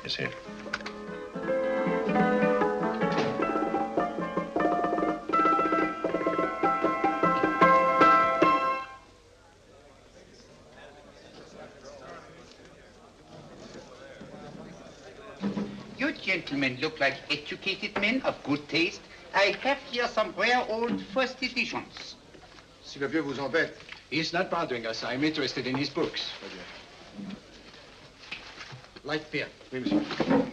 Monsieur. You gentlemen look like educated men of good taste. I have here some rare old first editions. Si le vieux vous embête. He's not bothering us. I'm interested in his books. Light beer. Oui, monsieur.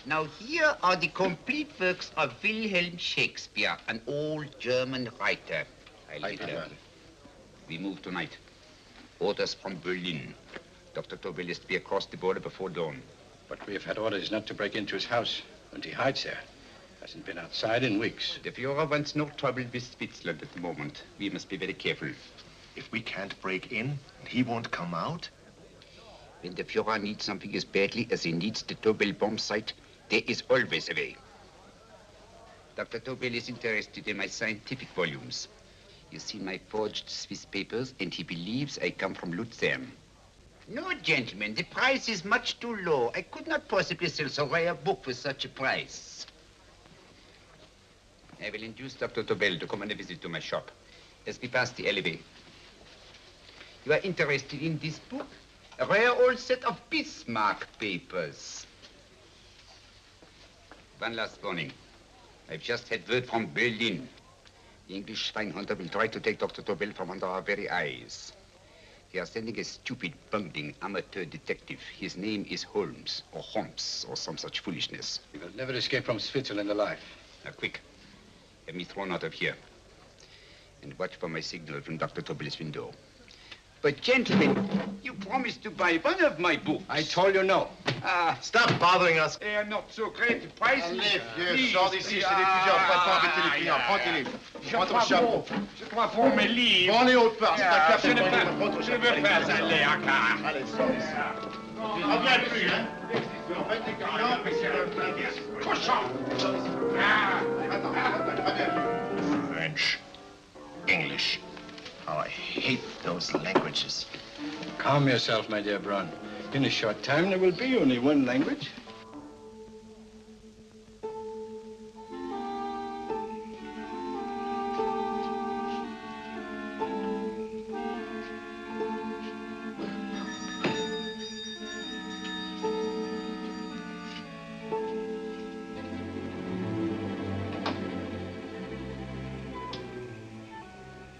Now here are the complete works of Wilhelm Shakespeare, an old German writer. We move tonight. Orders from Berlin. Dr. Tobel is to be across the border before dawn. But we have had orders not to break into his house, and he hides there. Hasn't been outside in weeks. The Führer wants no trouble with Switzerland at the moment. We must be very careful. If we can't break in, and he won't come out? When the Führer needs something as badly as he needs the Tobel bomb site, there is always a way. Dr. Tobel is interested in my scientific volumes. He's seen my forged Swiss papers, and he believes I come from Lucerne. No, gentlemen, the price is much too low. I could not possibly sell so rare a book for such a price. I will induce Dr. Tobel to come on a visit to my shop as we pass the alleyway. You are interested in this book? A rare old set of Bismarck papers. One last warning. I've just had word from Berlin. The English swinehunter will try to take Dr. Tobel from under our very eyes. They are sending a stupid, bungling amateur detective. His name is Holmes, or some such foolishness. He will never escape from Switzerland alive. Now, quick. Have me thrown out of here. And watch for my signal from Dr. Tobel's window. But, gentlemen, you promised to buy one of my books. I told you no. Stop bothering us. They are not so great prices. Allez, vieux, sors d'ici, c'est d'étudiants. Pas embêter les clients. Prends tes livres. Prends ton chapeau. Je crois pour mes livres. Prends les autres parts. C'est un café. Je veux pas aller à car. Allez, sors d'ici. Tu reviens plus, hein. En fait, les clients, mais c'est le Cochon. Attends, reviens. French, English. How I hate those languages. Calm yourself, my dear Braun. In a short time, there will be only one language.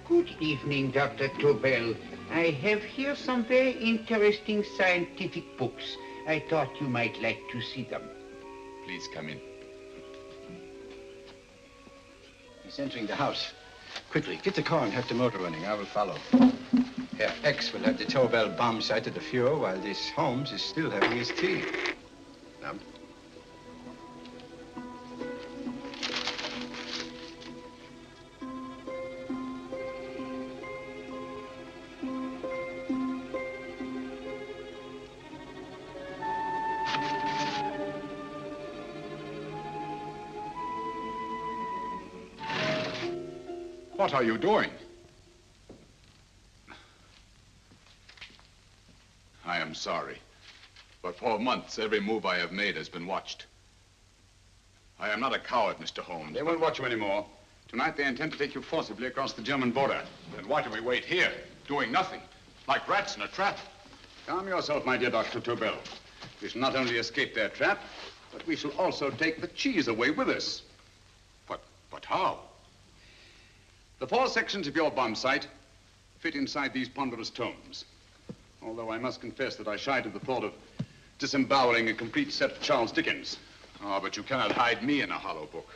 Good evening, Dr. Tobel. I have here some very interesting scientific books. I thought you might like to see them. Please come in. He's entering the house. Quickly, get the car and have the motor running. I will follow. Herr X will have the Tobel bomb site at the Führer while this Holmes is still having his tea. Now, What are you doing? I am sorry, but for months, every move I have made has been watched. I am not a coward, Mr. Holmes. They won't watch you anymore. Tonight, they intend to take you forcibly across the German border. Then why do we wait here, doing nothing, like rats in a trap? Calm yourself, my dear Dr. Tobel. We shall not only escape their trap, but we shall also take the cheese away with us. But how? The four sections of your bomb site fit inside these ponderous tomes. Although I must confess that I shied at the thought of disemboweling a complete set of Charles Dickens. Oh, but you cannot hide me in a hollow book.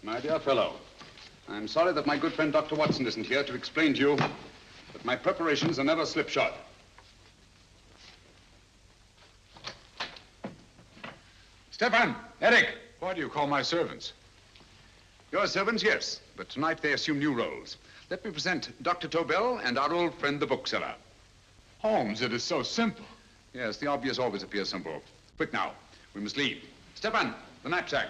My dear fellow, I'm sorry that my good friend Dr. Watson isn't here to explain to you that my preparations are never slipshod. Stefan, Eric, why do you call my servants? Your servants, yes, but tonight they assume new roles. Let me present Dr. Tobel and our old friend, the bookseller. Holmes, it is so simple. Yes, the obvious always appears simple. Quick now, we must leave. Stefan, the knapsack.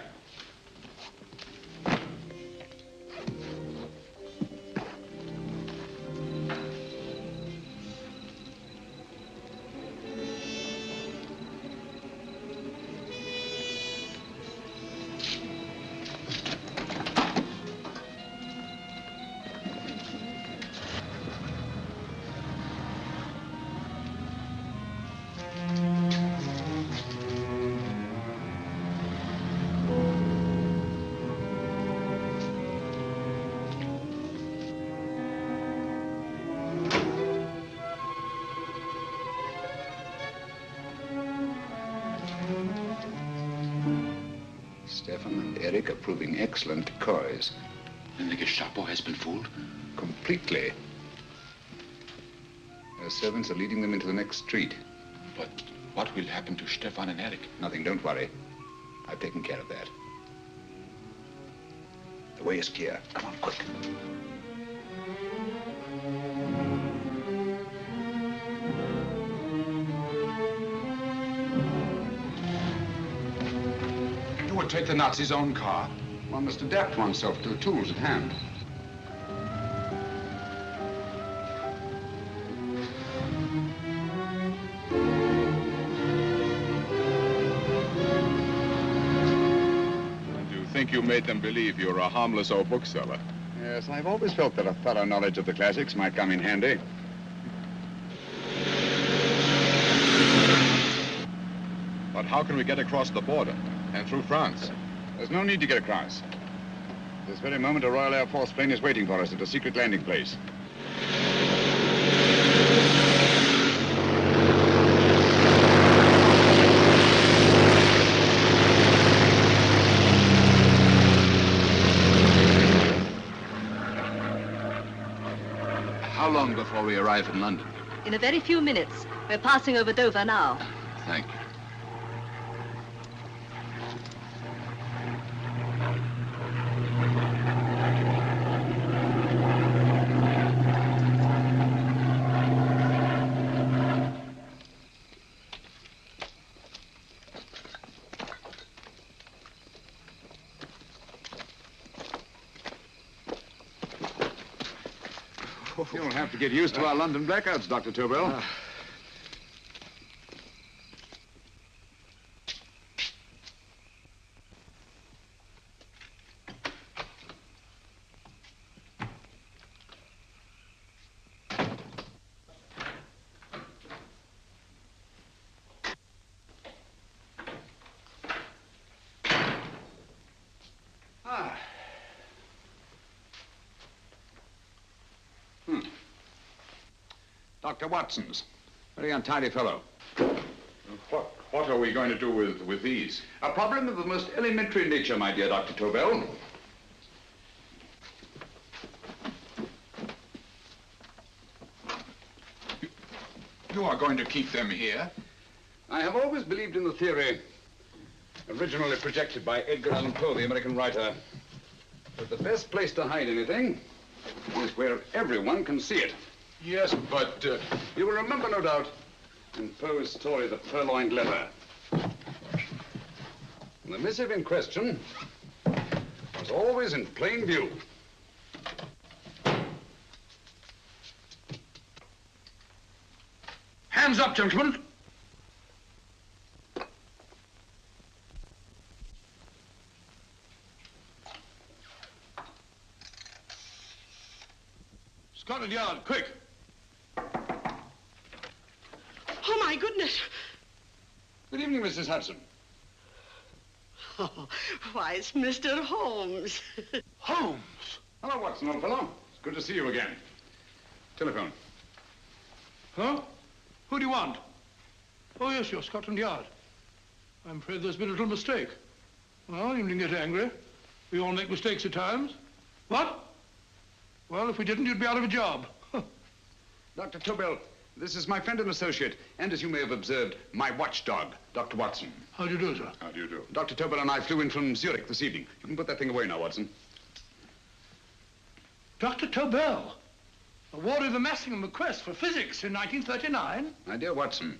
Eric are proving excellent decoys. Then the Gestapo has been fooled? Completely. Their servants are leading them into the next street. But what will happen to Stefan and Eric? Nothing, don't worry. I've taken care of that. The way is clear. Come on, quick. You would take the Nazis' own car? One must adapt oneself to the tools at hand. You made them believe you were a harmless old bookseller. Yes, I've always felt that a thorough knowledge of the classics might come in handy. But how can we get across the border and through France? There's no need to get across. This very moment, a Royal Air Force plane is waiting for us at a secret landing place. How long before we arrive in London? In a very few minutes. We're passing over Dover now. Thank you. You'll have to get used to our London blackouts, Dr. Tobel. Dr. Watson's. Very untidy fellow. What are we going to do with these? A problem of the most elementary nature, my dear Dr. Tobel. You are going to keep them here? I have always believed in the theory, originally projected by Edgar Allan Poe, the American writer, that the best place to hide anything is where everyone can see it. Yes, but... You will remember, no doubt, in Poe's story, The Purloined Letter. The missive in question was always in plain view. Hands up, gentlemen. Scotland Yard, quick. Oh, my goodness. Good evening, Mrs. Hudson. Oh, why, it's Mr. Holmes. Holmes. Hello, Watson, old fellow. It's good to see you again. Telephone. Huh? Who do you want? Oh, yes, you're Scotland Yard. I'm afraid there's been a little mistake. Well, you needn't get angry. We all make mistakes at times. What? Well, if we didn't, you'd be out of a job. Dr. Tobel, this is my friend and associate, and as you may have observed, my watchdog, Dr. Watson. How do you do, sir? How do you do? Dr. Tobel and I flew in from Zurich this evening. You can put that thing away now, Watson. Dr. Tobel, awarded the Massingham Bequest for physics in 1939. My dear Watson,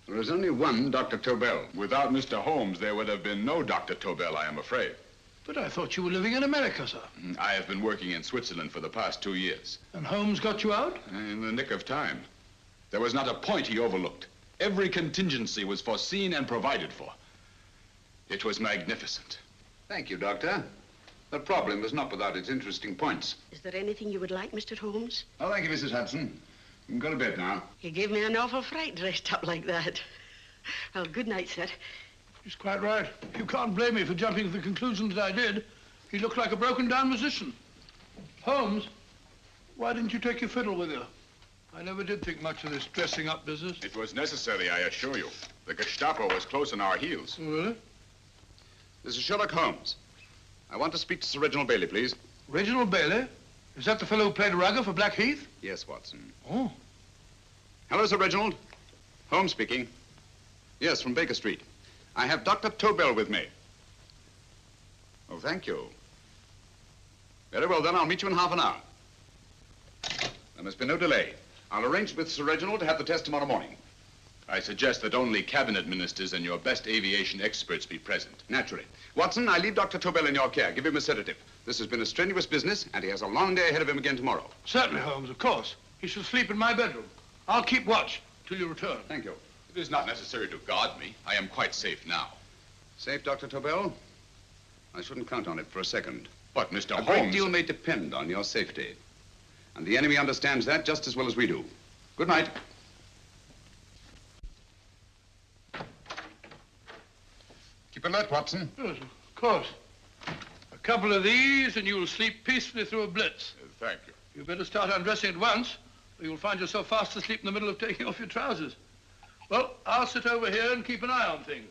there is only one Dr. Tobel. Without Mr. Holmes, there would have been no Dr. Tobel, I am afraid. But I thought you were living in America, sir. I have been working in Switzerland for the past 2 years. And Holmes got you out? In the nick of time. There was not a point he overlooked. Every contingency was foreseen and provided for. It was magnificent. Thank you, Doctor. The problem is not without its interesting points. Is there anything you would like, Mr. Holmes? Oh, thank you, Mrs. Hudson. You can go to bed now. You gave me an awful fright dressed up like that. Well, good night, sir. He's quite right. You can't blame me for jumping to the conclusion that I did. He looked like a broken-down musician. Holmes, why didn't you take your fiddle with you? I never did think much of this dressing-up business. It was necessary, I assure you. The Gestapo was close on our heels. Oh, really? This is Sherlock Holmes. I want to speak to Sir Reginald Bailey, please. Reginald Bailey? Is that the fellow who played rugger for Blackheath? Yes, Watson. Oh. Hello, Sir Reginald. Holmes speaking. Yes, from Baker Street. I have Dr. Tobel with me. Oh, thank you. Very well, then. I'll meet you in half an hour. There must be no delay. I'll arrange with Sir Reginald to have the test tomorrow morning. I suggest that only cabinet ministers and your best aviation experts be present. Naturally. Watson, I leave Dr. Tobel in your care. Give him a sedative. This has been a strenuous business, and he has a long day ahead of him again tomorrow. Certainly, Holmes, of course. He shall sleep in my bedroom. I'll keep watch till you return. Thank you. It is not necessary to guard me. I am quite safe now. Safe, Dr. Tobel? I shouldn't count on it for a second. But, Mr. Holmes... A great deal may depend on your safety. And the enemy understands that just as well as we do. Good night. Keep alert, Watson. Yes, of course. A couple of these and you'll sleep peacefully through a blitz. Thank you. You better start undressing at once, or you'll find yourself fast asleep in the middle of taking off your trousers. Well, I'll sit over here and keep an eye on things.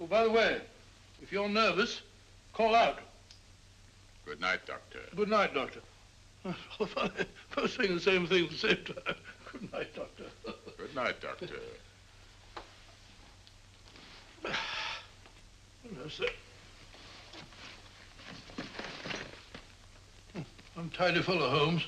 Oh, by the way, if you're nervous, call out. Good night, Doctor. Good night, Doctor. Both saying the same thing at the same time. Good night, Doctor. Good night, Doctor. That's it. Untidy fellow, Holmes.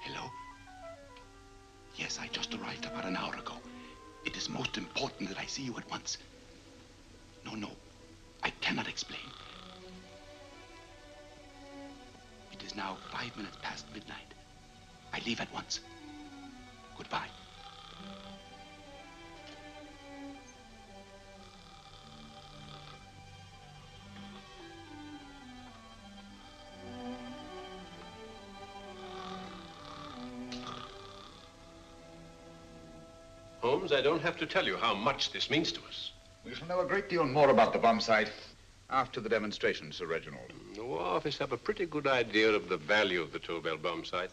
Hello? Yes, I just arrived about an hour ago. It is most important that I see you at once. No, I cannot explain. It is now 5 minutes past midnight. I leave at once. Goodbye. Holmes, I don't have to tell you how much this means to us. We shall know a great deal more about the bomb site after the demonstration, Sir Reginald. The War Office have a pretty good idea of the value of the Tobel bomb site,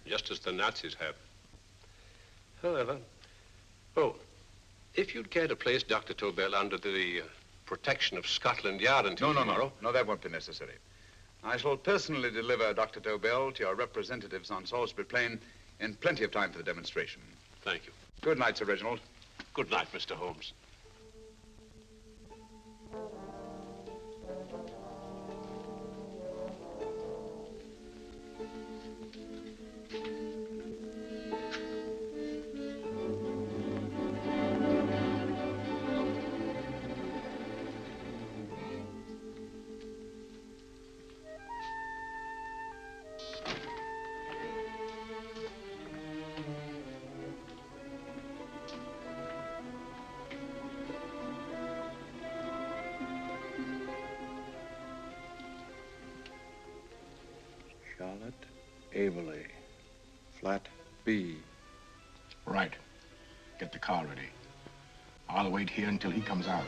just as the Nazis have. However, if you'd care to place Dr. Tobel under the protection of Scotland Yard until tomorrow... No, that won't be necessary. I shall personally deliver Dr. Tobel to your representatives on Salisbury Plain in plenty of time for the demonstration. Thank you. Good night, Sir Reginald. Good night, Mr. Holmes. Charlotte Averley, flat B. Right. Get the car ready. I'll wait here until he comes out.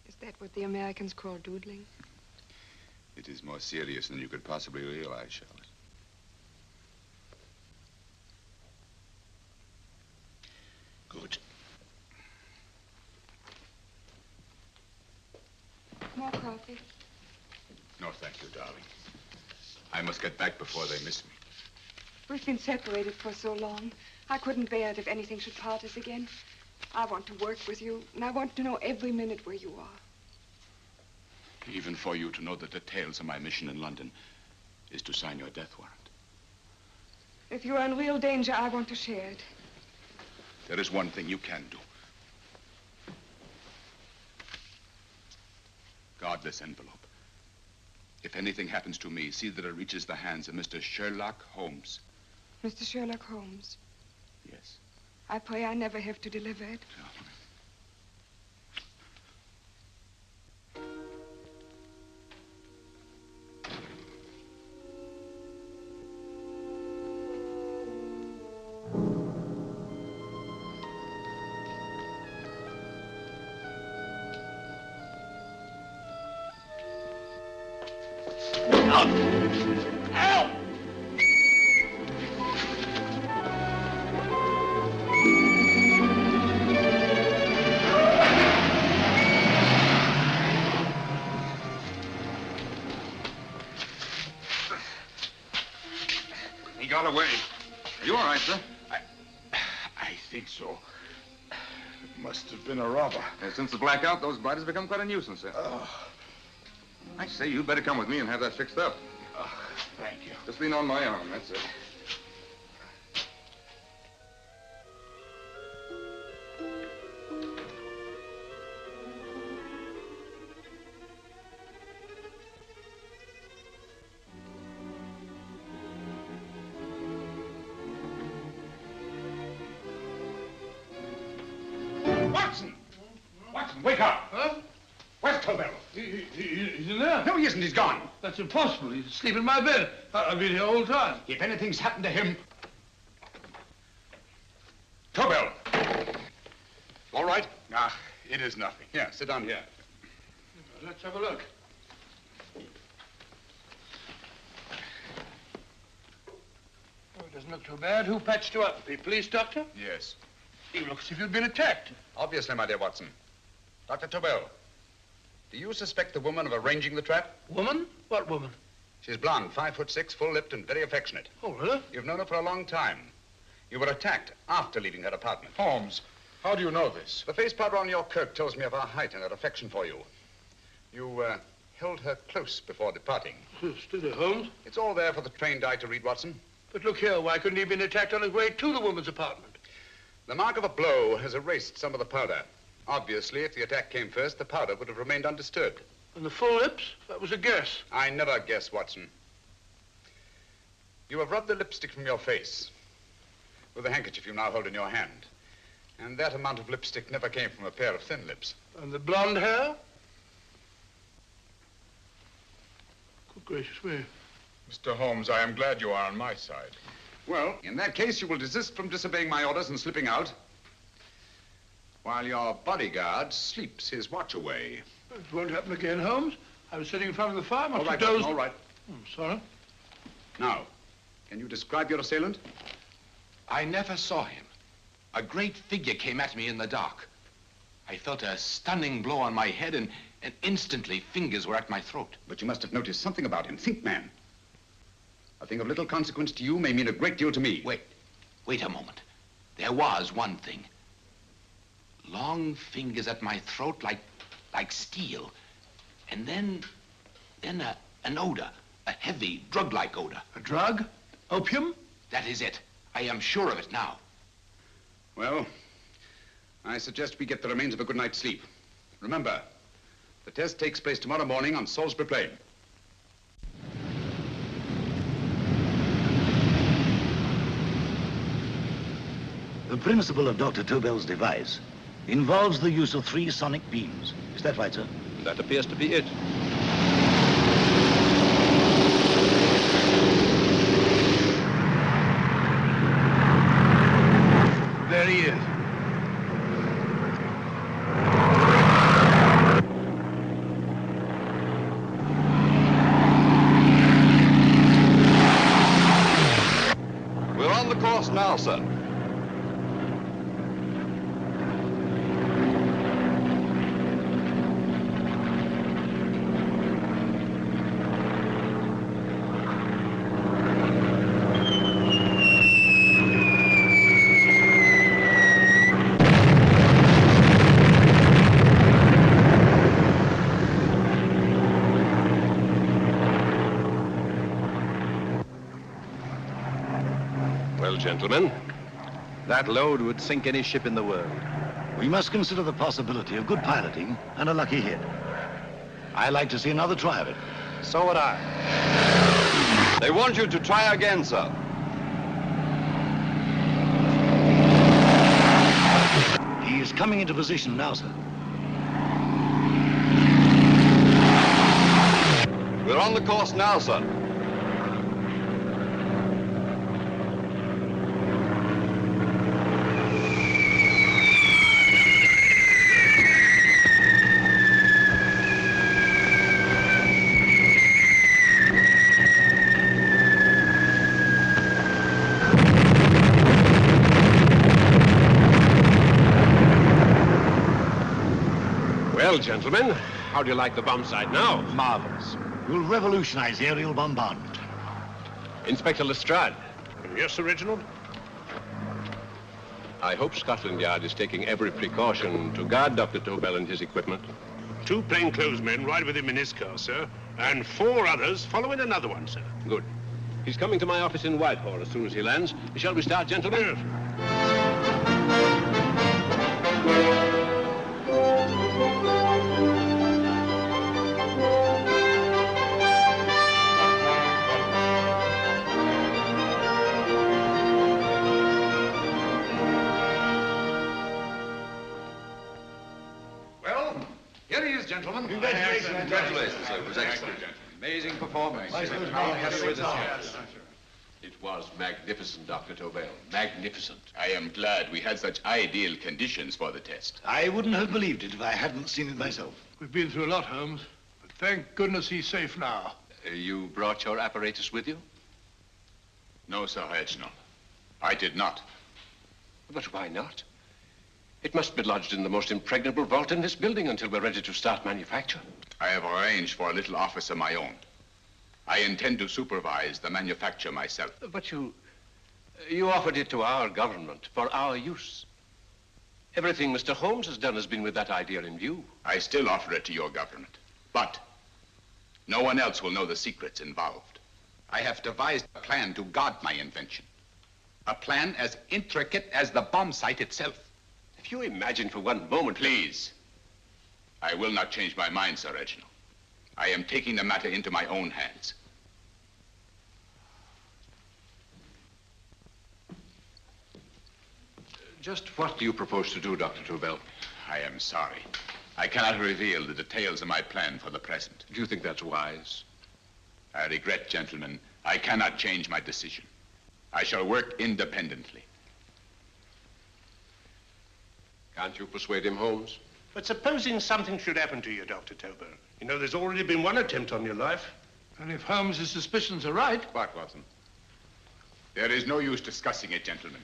Is that what the Americans call doodling? It is more serious than you could possibly realize, Charlotte. Good. More coffee? No, thank you, darling. I must get back before they miss me. We've been separated for so long. I couldn't bear it if anything should part us again. I want to work with you, and I want to know every minute where you are. Even for you to know the details of my mission in London, is to sign your death warrant. If you are in real danger, I want to share it. There is one thing you can do. Guard this envelope. If anything happens to me, see that it reaches the hands of Mr. Sherlock Holmes. Mr. Sherlock Holmes. Yes. I pray I never have to deliver it. He got away. Are you all right, sir? I think so. It must have been a robber. Since the blackout, those blighters have become quite a nuisance, sir. I say, you'd better come with me and have that fixed up. Thank you. Just lean on my arm, that's it. Watson! Watson, wake up! Huh? Where's Tobel? He's in there. No, he isn't. He's gone. That's impossible. He's asleep in my bed. I've been here all the time. If anything's happened to him... Tobel! All right? Ah, it is nothing. Here, sit down here. Let's have a look. Oh, it doesn't look too bad. Who patched you up? The police doctor? Yes. You look as if you'd been attacked. Obviously, my dear Watson. Dr. Tobel, do you suspect the woman of arranging the trap? Woman? What woman? She's blonde, 5'6", full-lipped, and very affectionate. Oh, really? You've known her for a long time. You were attacked after leaving her apartment. Holmes, how do you know this? The face powder on your coat tells me of her height and her affection for you. You held her close before departing. Steady, Holmes. It's all there for the trained eye to read, Watson. But look here, why couldn't he have been attacked on his way to the woman's apartment? The mark of a blow has erased some of the powder. Obviously, if the attack came first, the powder would have remained undisturbed. And the full lips? That was a guess. I never guess, Watson. You have rubbed the lipstick from your face with the handkerchief you now hold in your hand. And that amount of lipstick never came from a pair of thin lips. And the blonde hair? Good gracious me. Mr. Holmes, I am glad you are on my side. Well, in that case, you will desist from disobeying my orders and slipping out while your bodyguard sleeps his watch away. It won't happen again, Holmes. I was sitting in front of the fire. All right, Watson, all right. Sorry. Now, can you describe your assailant? I never saw him. A great figure came at me in the dark. I felt a stunning blow on my head, and instantly fingers were at my throat. But you must have noticed something about him. Think, man. A thing of little consequence to you may mean a great deal to me. Wait a moment. There was one thing. Long fingers at my throat like steel. And then an odor, a heavy, drug-like odor. A drug? Opium? That is it. I am sure of it now. Well, I suggest we get the remains of a good night's sleep. Remember, the test takes place tomorrow morning on Salisbury Plain. The principle of Dr. Tobel's device involves the use of 3 sonic beams. Is that right, sir? That appears to be it. There he is. We're on the course now, sir. gentlemen. That load would sink any ship in the world. We must consider the possibility of good piloting and a lucky hit. I like to see another try of it. So would I. They want you to try again, sir. He is coming into position now, sir. We're on the course now, sir. Well, gentlemen, how do you like the bomb sight now? Marvelous. We'll revolutionize the aerial bombardment. Inspector Lestrade. Yes, Sir Reginald? I hope Scotland Yard is taking every precaution to guard Dr. Tobel and his equipment. 2 plainclothesmen ride with him in his car, sir, and 4 others follow in another one, sir. Good. He's coming to my office in Whitehall as soon as he lands. Shall we start, gentlemen? Yes. Here he is, gentlemen. Congratulations. Congratulations, sir. It was excellent. Amazing performance. It was magnificent, Dr. Tobel. Magnificent. I am glad we had such ideal conditions for the test. I wouldn't have believed it if I hadn't seen it myself. We've been through a lot, Holmes, but thank goodness he's safe now. You brought your apparatus with you? No, Sir Reginald. I did not. But why not? It must be lodged in the most impregnable vault in this building until we're ready to start manufacture. I have arranged for a little office of my own. I intend to supervise the manufacture myself. But you offered it to our government for our use. Everything Mr. Holmes has done has been with that idea in view. I still offer it to your government, but no one else will know the secrets involved. I have devised a plan to guard my invention. A plan as intricate as the bomb sight itself. If you imagine for one moment... Please. I will not change my mind, Sir Reginald. I am taking the matter into my own hands. Just what do you propose to do, Dr. Tobel? I am sorry. I cannot reveal the details of my plan for the present. Do you think that's wise? I regret, gentlemen, I cannot change my decision. I shall work independently. Can't you persuade him, Holmes? But supposing something should happen to you, Dr. Tobel. You know, there's already been one attempt on your life. And if Holmes' suspicions are right... What, Watson? There is no use discussing it, gentlemen.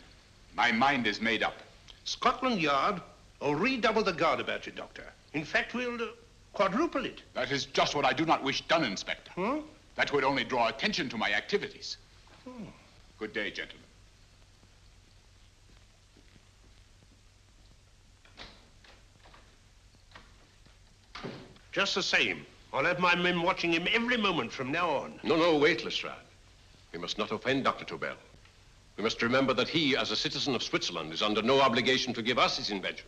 My mind is made up. Scotland Yard will redouble the guard about you, Doctor. In fact, we'll quadruple it. That is just what I do not wish done, Inspector. Hmm? That would only draw attention to my activities. Good day, gentlemen. Just the same, I'll have my men watching him every moment from now on. No, wait, Lestrade. We must not offend Dr. Tobel. We must remember that he, as a citizen of Switzerland, is under no obligation to give us his invention.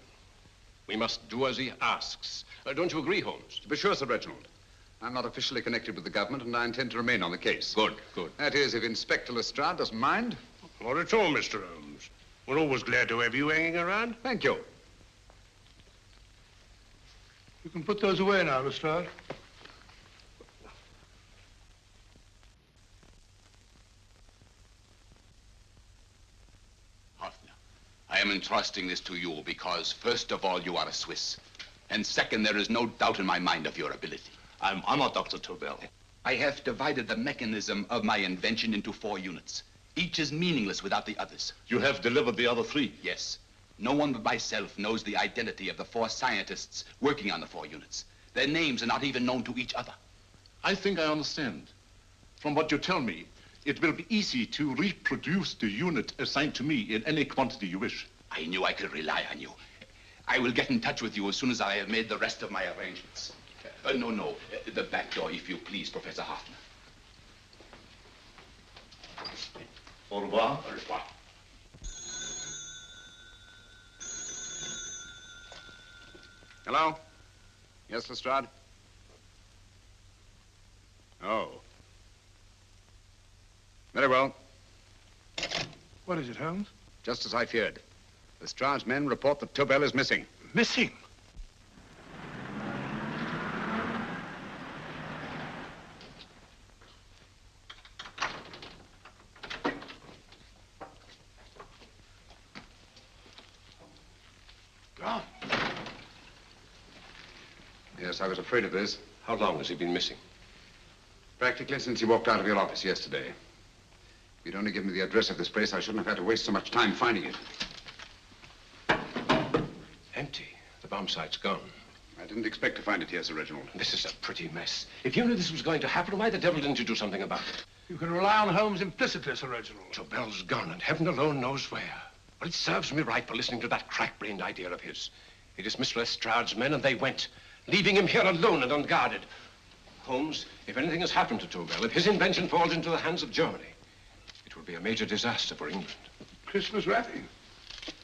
We must do as he asks. Don't you agree, Holmes? To be sure, Sir Reginald. I'm not officially connected with the government, and I intend to remain on the case. Good. That is, if Inspector Lestrade doesn't mind. Not at all, Mr. Holmes. We're always glad to have you hanging around. Thank you. You can put those away now, Lestrade. Hoffner, I am entrusting this to you because, first of all, you are a Swiss. And second, there is no doubt in my mind of your ability. I'm honored, Dr. Tobel. I have divided the mechanism of my invention into 4 units. Each is meaningless without the others. You have delivered the other 3? Yes. No one but myself knows the identity of the 4 scientists working on the 4 units. Their names are not even known to each other. I think I understand. From what you tell me, it will be easy to reproduce the unit assigned to me in any quantity you wish. I knew I could rely on you. I will get in touch with you as soon as I have made the rest of my arrangements. No. The back door, if you please, Professor Hoffner. Au revoir. Au revoir. Hello? Yes, Lestrade? Oh. Very well. What is it, Holmes? Just as I feared. Lestrade's men report that Tobel is missing. Missing? Gone. Yes, I was afraid of this. How long has he been missing? Practically since he walked out of your office yesterday. If you'd only given me the address of this place, I shouldn't have had to waste so much time finding it. Empty. The bomb site's gone. I didn't expect to find it here, Sir Reginald. This is a pretty mess. If you knew this was going to happen, why the devil didn't you do something about it? You can rely on Holmes implicitly, Sir Reginald. Tobel's gone, and heaven alone knows where. But it serves me right for listening to that crack-brained idea of his. He dismissed Lestrade's men, and they went, leaving him here alone and unguarded. Holmes, if anything has happened to Tobel, if his invention falls into the hands of Germany, it will be a major disaster for England. Christmas wrapping.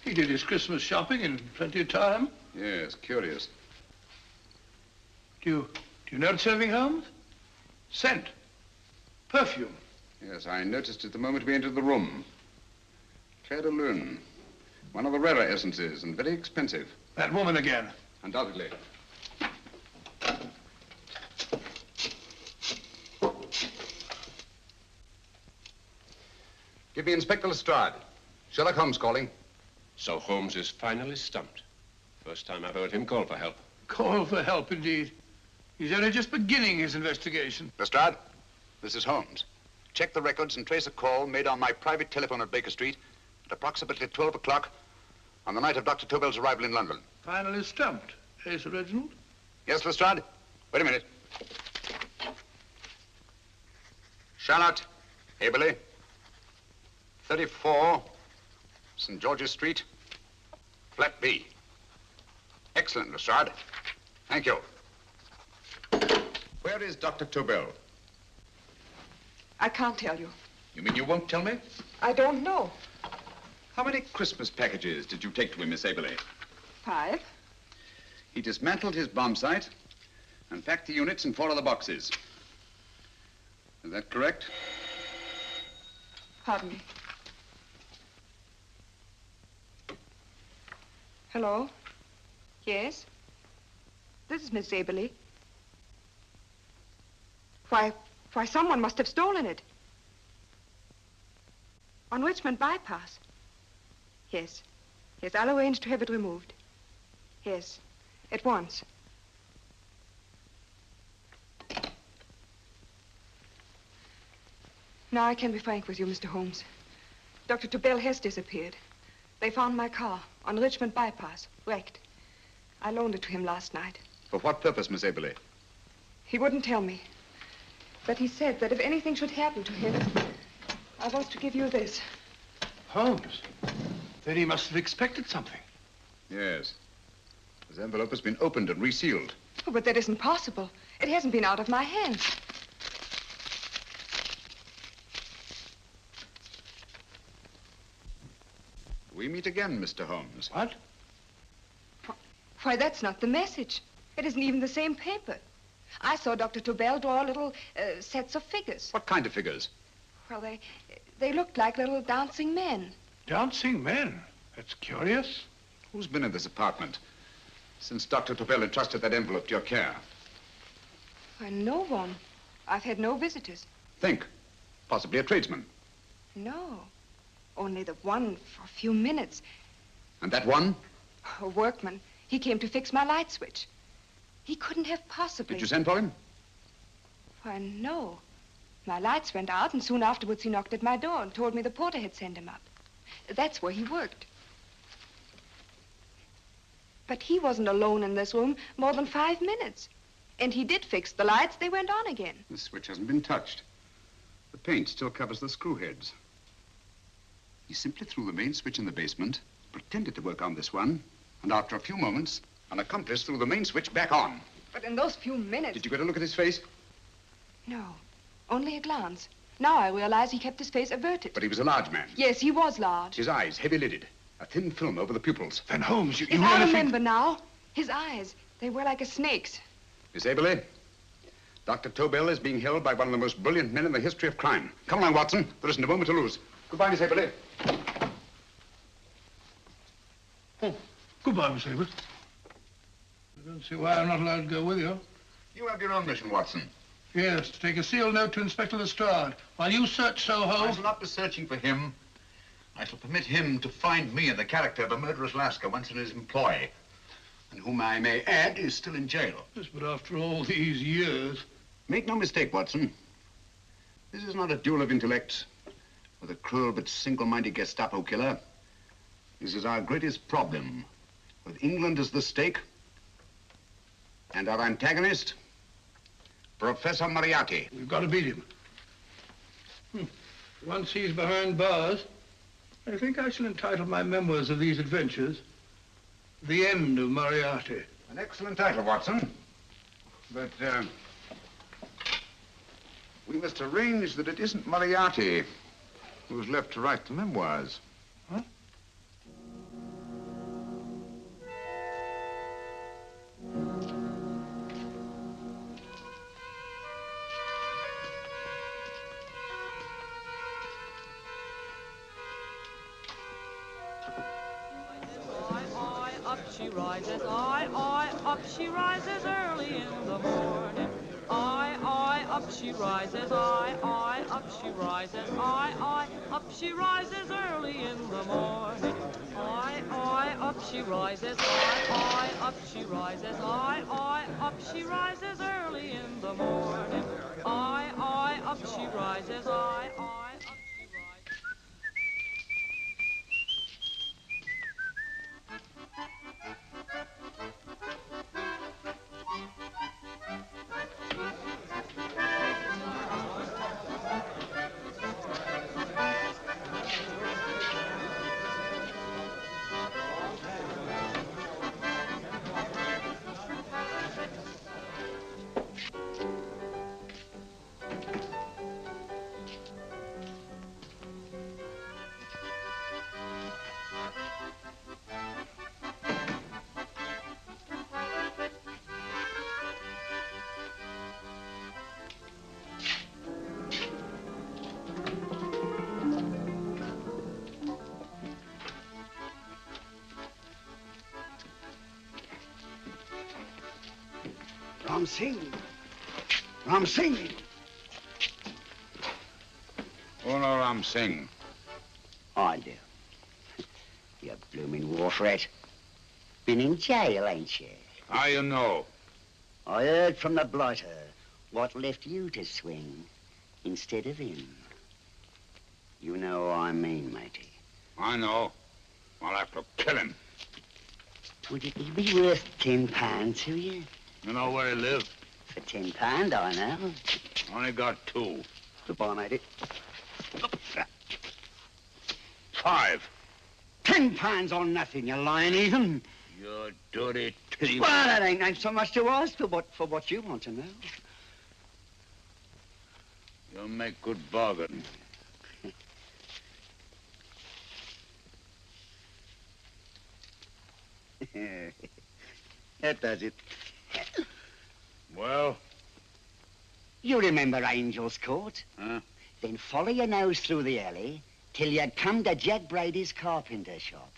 He did his Christmas shopping in plenty of time. Yes, curious. Do you notice anything, Holmes? Scent. Perfume. Yes, I noticed it the moment we entered the room. Claire de Lune. One of the rarer essences, and very expensive. That woman again. Undoubtedly. Give me Inspector Lestrade. Sherlock Holmes calling. So Holmes is finally stumped. First time I've heard him call for help. Call for help, indeed. He's only just beginning his investigation. Lestrade, this is Holmes. Check the records and trace a call made on my private telephone at Baker Street at approximately 12 o'clock on the night of Dr. Tobel's arrival in London. Finally stumped, eh, Sir Reginald? Yes, Lestrade? Wait a minute. Charlotte, Aberley, 34, St. George's Street, flat B. Excellent, Lestrade. Thank you. Where is Dr. Tobel? I can't tell you. You mean you won't tell me? I don't know. How many Christmas packages did you take to him, Miss Aberley? 5. He dismantled his bomb site and packed the units in 4 other boxes. Is that correct? Pardon me. Hello? Yes? This is Miss Aberley. Why, someone must have stolen it. On Richmond Bypass. Yes. Yes, I'll arrange to have it removed. Yes, at once. Now I can be frank with you, Mr. Holmes. Dr. Tobel has disappeared. They found my car on Richmond Bypass, wrecked. I loaned it to him last night. For what purpose, Miss Aberley? He wouldn't tell me. But he said that if anything should happen to him, I was to give you this. Holmes? Then he must have expected something. Yes. This envelope has been opened and resealed. Oh, but that isn't possible. It hasn't been out of my hands. We meet again, Mr. Holmes. What? Why, that's not the message. It isn't even the same paper. I saw Dr. Tobel draw little sets of figures. What kind of figures? Well, they looked like little dancing men. Dancing men? That's curious. Who's been in this apartment since Dr. Tobel entrusted that envelope to your care? Why, no one. I've had no visitors. Think. Possibly a tradesman. No. Only the one for a few minutes. And that one? A workman. He came to fix my light switch. He couldn't have possibly... Did you send for him? Why, no. My lights went out, and soon afterwards he knocked at my door and told me the porter had sent him up. That's where he worked. But he wasn't alone in this room more than 5 minutes. And he did fix the lights. They went on again. The switch hasn't been touched. The paint still covers the screw heads. He simply threw the main switch in the basement, pretended to work on this one, and after a few moments, an accomplice threw the main switch back on. But in those few minutes... Did you get a look at his face? No, only a glance. Now I realize he kept his face averted. But he was a large man. Yes, he was large. His eyes heavy-lidded, a thin film over the pupils. Then, Holmes, you I remember now. His eyes, They were like a snake's. Miss Aberley, Dr. Tobel is being held by one of the most brilliant men in the history of crime. Come along, Watson. There isn't a moment to lose. Goodbye, Miss Aberley. Oh, goodbye, Miss Aberley. I don't see why I'm not allowed to go with you. You have your own mission, Watson. Yes, to take a sealed note to Inspector Lestrade while you search Soho. I shall not be searching for him. I shall permit him to find me in the character of a murderous Lascar once in his employ, and whom I may add is still in jail. Yes, but after all these years... Make no mistake, Watson. This is not a duel of intellects with a cruel but single-minded Gestapo killer. This is our greatest problem, with England as the stake, and our antagonist, Professor Moriarty. We've got to beat him. Once he's behind bars, I think I shall entitle my memoirs of these adventures, The End of Moriarty. An excellent title, Watson. But, we must arrange that it isn't Moriarty who's left to write the memoirs. Huh? Up she rises, up she rises early in the morning. Up she rises, up she rises, up she rises early in the morning. Up she rises, up she rises, up she rises early in the morning. Up she rises, up she rises. Ram Singh. Ram Singh. Oh, no, Ram Singh. I do. You blooming war threat. Been in jail, ain't you? How you know? I heard from the blighter what left you to swing instead of him. You know what I mean, matey. I know. I'll have to kill him. Would it be worth £10 to you? You know where he lives? For £10, I know. Only got 2. Goodbye, matey. 5. £10 on nothing, you lying heathen. You dirty thief. Well, that ain't so much to ask for what you want to know. You make good bargain. That does it. Well? You remember Angel's Court? Huh? Then follow your nose through the alley till you come to Jack Brady's carpenter shop.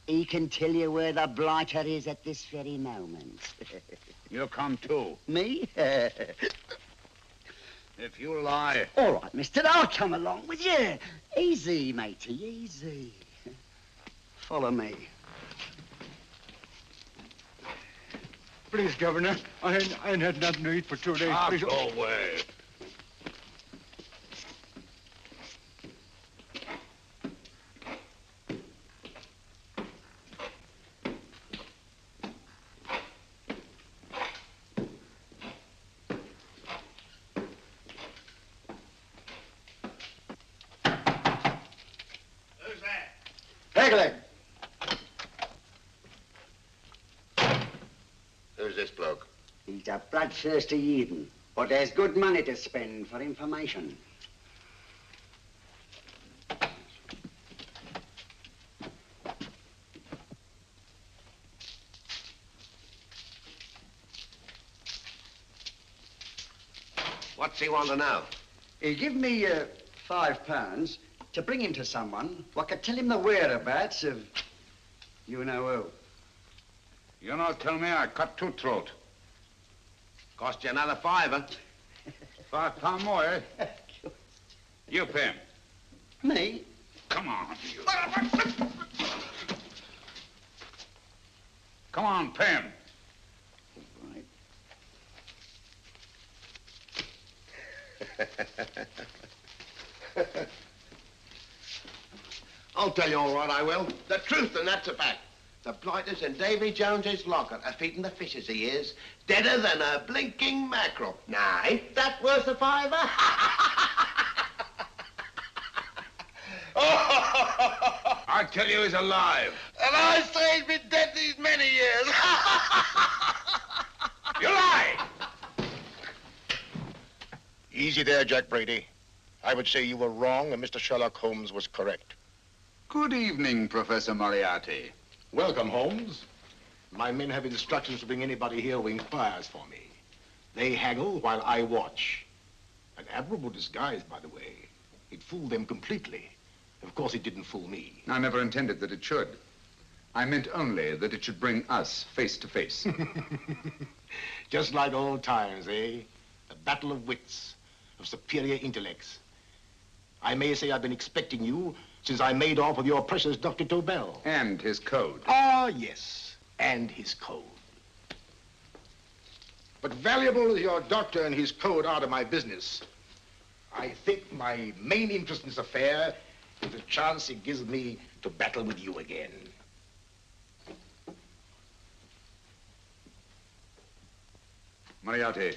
He can tell you where the blighter is at this very moment. You come too. Me? If you lie... All right, mister, I'll come along with you. Easy, matey, easy. Follow me. Please, Governor, I ain't had nothing to eat for 2 days. Please. Go away. Who's that? Pegleg. Who's this bloke? He's a bloodthirsty heathen, but there's good money to spend for information. What's he want to know? He give me £5 to bring him to someone what could tell him the whereabouts of you know who. You not tell me I cut two throat. Cost you another £5. £5 more, eh? You pay him. Me? Come on, you. Come on, pay him. I'll tell you all right, I will. The truth, and that's a fact. The blighters in Davy Jones's locker are feeding the fishes, he is. Deader than a blinking mackerel. Now, ain't that worth a £5? I tell you he's alive. And I say he's been dead these many years. You lie! Easy there, Jack Brady. I would say you were wrong and Mr. Sherlock Holmes was correct. Good evening, Professor Moriarty. Welcome, Holmes. My men have instructions to bring anybody here who inquires for me. They haggle while I watch. An admirable disguise, by the way. It fooled them completely. Of course, it didn't fool me. I never intended that it should. I meant only that it should bring us face to face. Just like old times, eh? A battle of wits, of superior intellects. I may say I've been expecting you since I made off with your precious Dr. Tobel. And his code. Ah, yes, and his code. But valuable as your doctor and his code are to my business, I think my main interest in this affair is the chance it gives me to battle with you again. Moriarty,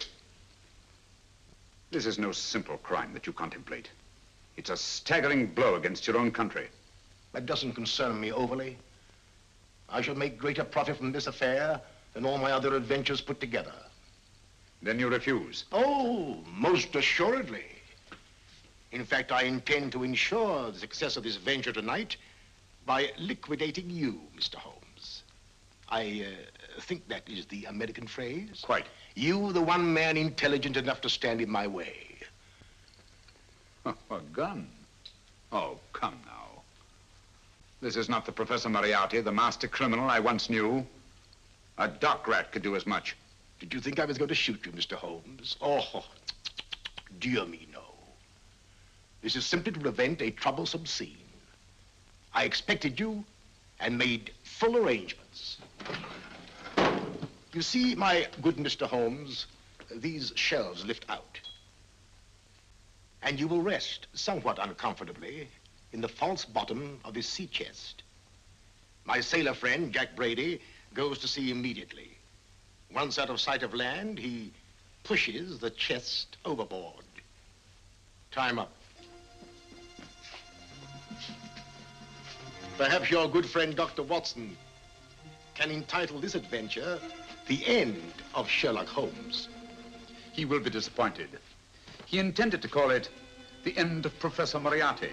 this is no simple crime that you contemplate. It's a staggering blow against your own country. That doesn't concern me overly. I shall make greater profit from this affair than all my other adventures put together. Then you refuse? Oh, most assuredly. In fact, I intend to ensure the success of this venture tonight by liquidating you, Mr. Holmes. I think that is the American phrase. Quite. You, the one man intelligent enough to stand in my way. A gun? Oh, come now. This is not the Professor Moriarty, the master criminal I once knew. A dock rat could do as much. Did you think I was going to shoot you, Mr. Holmes? Oh, dear me, no. This is simply to prevent a troublesome scene. I expected you and made full arrangements. You see, my good Mr. Holmes, these shelves lift out. And you will rest somewhat uncomfortably in the false bottom of this sea chest. My sailor friend, Jack Brady, goes to sea immediately. Once out of sight of land, he pushes the chest overboard. Time up. Perhaps your good friend, Dr. Watson, can entitle this adventure The End of Sherlock Holmes. He will be disappointed. He intended to call it The End of Professor Moriarty.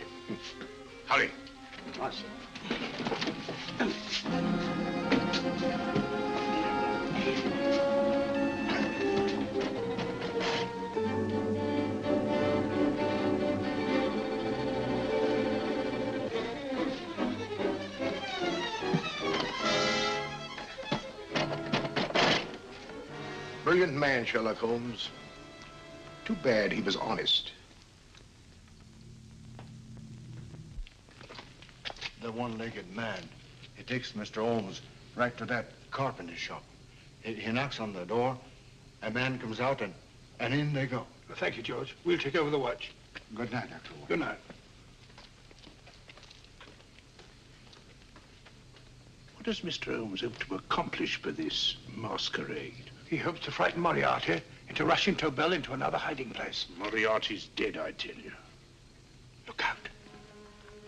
Hurry. Brilliant man, Sherlock Holmes. Too bad he was honest. The one-legged man. He takes Mr. Holmes right to that carpenter shop. He knocks on the door, a man comes out, and in they go. Thank you, George. We'll take over the watch. Good night, Dr. Holmes. Good night. What does Mr. Holmes hope to accomplish by this masquerade? He hopes to frighten Moriarty into rushing Tobel into another hiding place. Moriarty's dead, I tell you. Look out.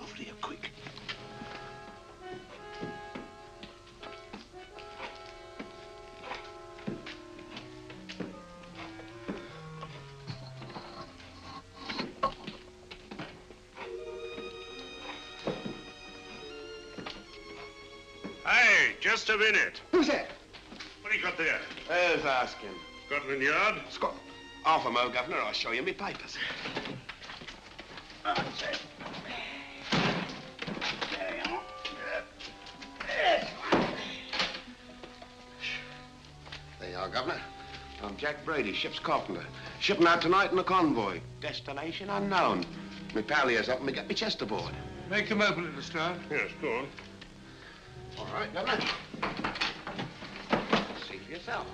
Over here, quick. Hey, just a minute. Who's that? What do you got there? Who's asking? Scotland Yard? Half a mo, Governor. I'll show you me papers. That's it. There you are. There you are, Governor. I'm Jack Brady, ship's carpenter. Shipping out tonight in a convoy. Destination unknown. My pal here's helping me get my chest aboard. Make him open it, Lestrade. Yes, go on. All right, Governor. See for yourself.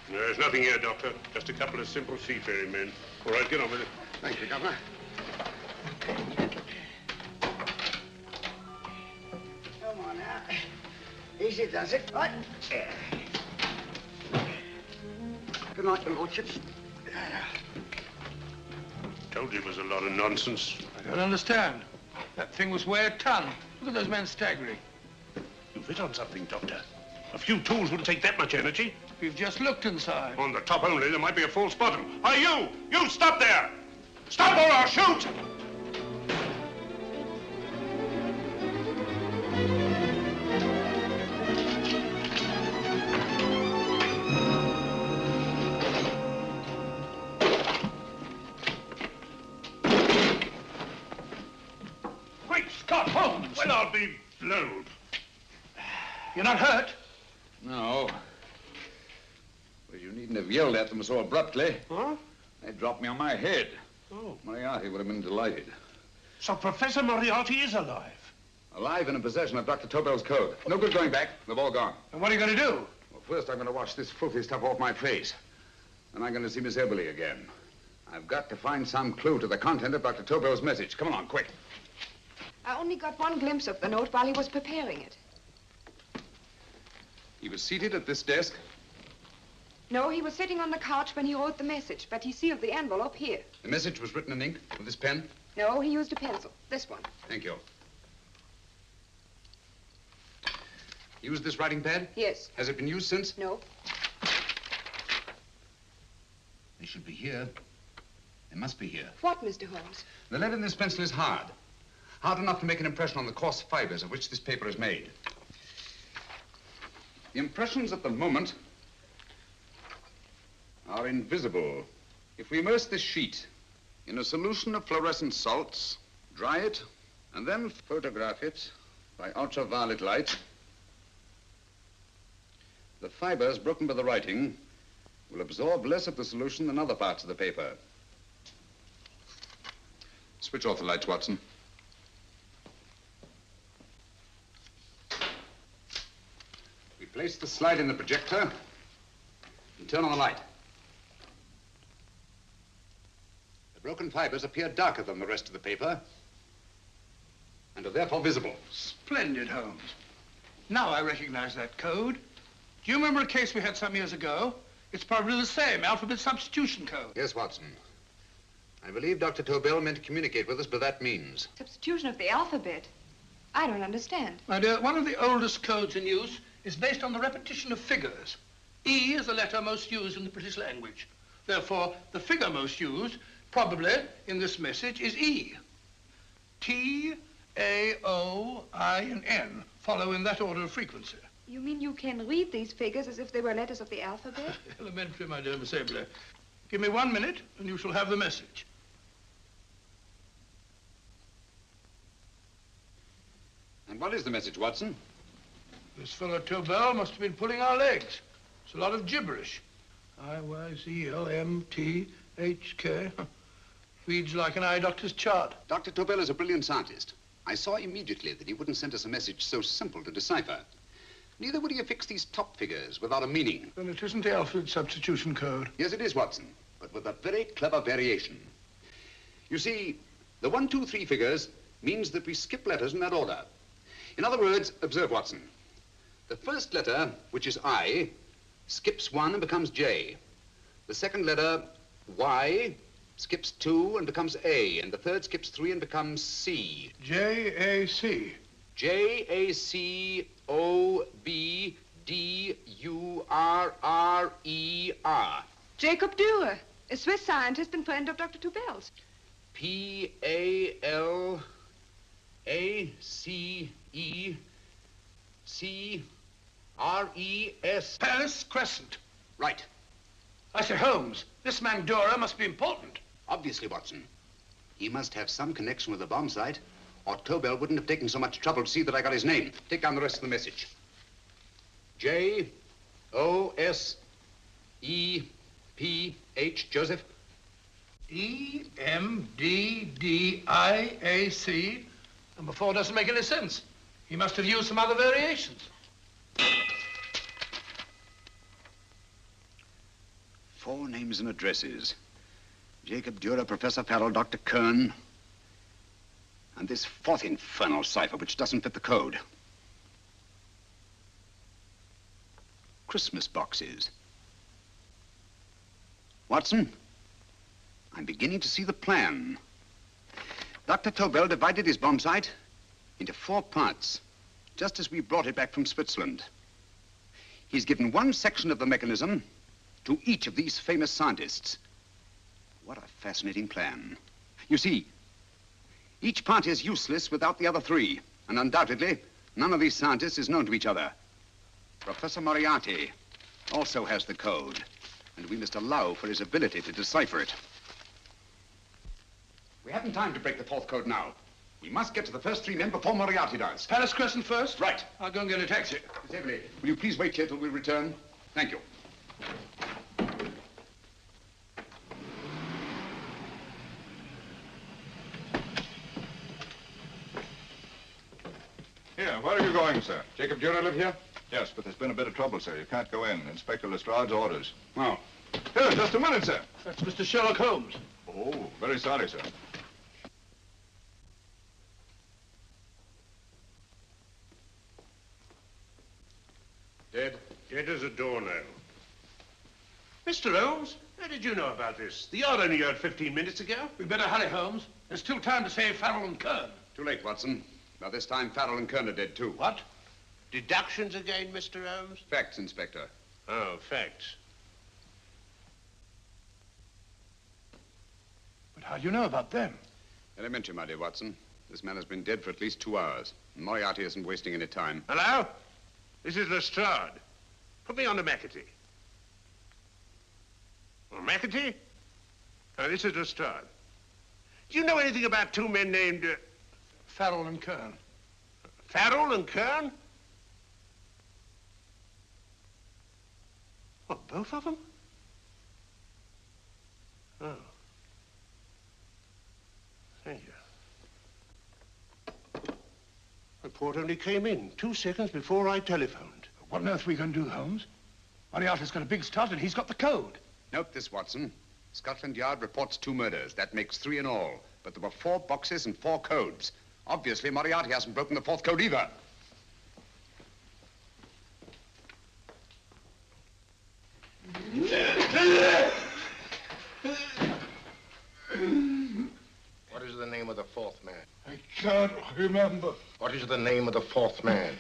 There's nothing here, Doctor. Just a couple of simple seafaring men. All right, get on with it. Thank you, Governor. Come on now. Easy does it. Right. Good night, your lordships. Told you it was a lot of nonsense. I don't understand. That thing was weigh a ton. Look at those men staggering. You've hit on something, Doctor. A few tools wouldn't take that much energy. We've just looked inside. On the top only, there might be a false bottom. Hey, you! You stop there! Stop or I'll shoot! Great Scott, Holmes! Well, I'll be blowed. You're not hurt? No. Well, you needn't have yelled at them so abruptly. Huh? They dropped me on my head. Oh. Moriarty would have been delighted. So Professor Moriarty is alive? Alive and in possession of Dr. Tobel's code. No good going back. They've all gone. And what are you going to do? Well, first I'm going to wash this filthy stuff off my face. Then I'm going to see Miss Eberly again. I've got to find some clue to the content of Dr. Tobel's message. Come along, quick. I only got one glimpse of the note while he was preparing it. He was seated at this desk. No, he was sitting on the couch when he wrote the message, but he sealed the envelope here. The message was written in ink with this pen? No, he used a pencil. This one. Thank you. Used this writing pad? Yes. Has it been used since? No. They should be here. They must be here. What, Mr. Holmes? The lead in this pencil is hard. Hard enough to make an impression on the coarse fibers of which this paper is made. The impressions at the moment are invisible. If we immerse this sheet in a solution of fluorescent salts, dry it, and then photograph it by ultraviolet light, the fibers broken by the writing will absorb less of the solution than other parts of the paper. Switch off the lights, Watson. We place the slide in the projector and turn on the light. The broken fibers appear darker than the rest of the paper and are therefore visible. Splendid, Holmes. Now I recognize that code. Do you remember a case we had some years ago? It's probably the same, alphabet substitution code. Yes, Watson. I believe Dr. Tobel meant to communicate with us by that means. Substitution of the alphabet? I don't understand. My dear, one of the oldest codes in use is based on the repetition of figures. E is the letter most used in the British language. Therefore, the figure most used, probably in this message, is E. T, A, O, I, and N follow in that order of frequency. You mean you can read these figures as if they were letters of the alphabet? Elementary, my dear Miss Abler. Give me 1 minute, and you shall have the message. And what is the message, Watson? This fellow Tobel must have been pulling our legs. It's a lot of gibberish. I-Y-Z-L-M-T-H-K. Reads like an eye doctor's chart. Dr. Tobel is a brilliant scientist. I saw immediately that he wouldn't send us a message so simple to decipher. Neither would he affix these top figures without a meaning. Then it isn't the alphabet substitution code. Yes, it is, Watson, but with a very clever variation. You see, the 1, 2, 3 figures means that we skip letters in that order. In other words, observe, Watson. The first letter, which is I, skips 1 and becomes J. The second letter, Y, skips 2 and becomes A. And the third skips 3 and becomes C. J-A-C. J-A-C-O-B-D-U-R-R-E-R. Jacob Dürer, a Swiss scientist and friend of Dr. Tobel's. P-A-L-A-C-E-C-R-E-S. Paris Crescent. Right. I say, Holmes, this man Dora must be important. Obviously, Watson. He must have some connection with the bomb site, or Tobel wouldn't have taken so much trouble to see that I got his name. Take down the rest of the message. J-O-S-E-P-H, Joseph. E-M-D-D-I-A-C. Number 4 doesn't make any sense. He must have used some other variations. 4 names and addresses. Jacob Dürer, Professor Farrell, Dr. Kern, and this 4th infernal cipher, which doesn't fit the code. Christmas boxes. Watson, I'm beginning to see the plan. Dr. Tobel divided his bomb site into 4 parts, just as we brought it back from Switzerland. He's given one section of the mechanism to each of these famous scientists. What a fascinating plan. You see, each part is useless without the other 3, and undoubtedly, none of these scientists is known to each other. Professor Moriarty also has the code, and we must allow for his ability to decipher it. We haven't time to break the 4th code now. We must get to the first 3 men before Moriarty does. Palace Crescent first? Right. I'll go and get a taxi. Miss Everly, will you please wait here till we return? Thank you. Here, where are you going, sir? Jacob Dürer live here? Yes, but there's been a bit of trouble, sir. You can't go in. Inspector Lestrade's orders. Oh. Here, just a minute, sir. That's Mr. Sherlock Holmes. Oh, very sorry, sir. Dead? Dead as a doornail. Mr. Holmes, how did you know about this? The yard only heard 15 minutes ago. We better hurry, Holmes. There's still time to save Farrell and Kern. Too late, Watson. By this time, Farrell and Kern are dead, too. What? Deductions again, Mr. Holmes? Facts, Inspector. Oh, facts. But how do you know about them? Elementary, my dear Watson. This man has been dead for at least 2 hours. Moriarty isn't wasting any time. Hello? This is Lestrade. Put me on to McAtee. Oh, McAtee? Oh, this is Lestrade. Do you know anything about 2 men named... Farrell and Kern. Farrell and Kern? What, both of them? Oh. Thank you. Report only came in 2 seconds before I telephoned. What on earth are we going to do, Holmes? Moriarty's got a big start and he's got the code. Note this, Watson. Scotland Yard reports 2 murders. That makes 3 in all. But there were 4 boxes and 4 codes. Obviously, Moriarty hasn't broken the 4th code either. What is the name of the 4th man? I can't remember. What is the name of the 4th man?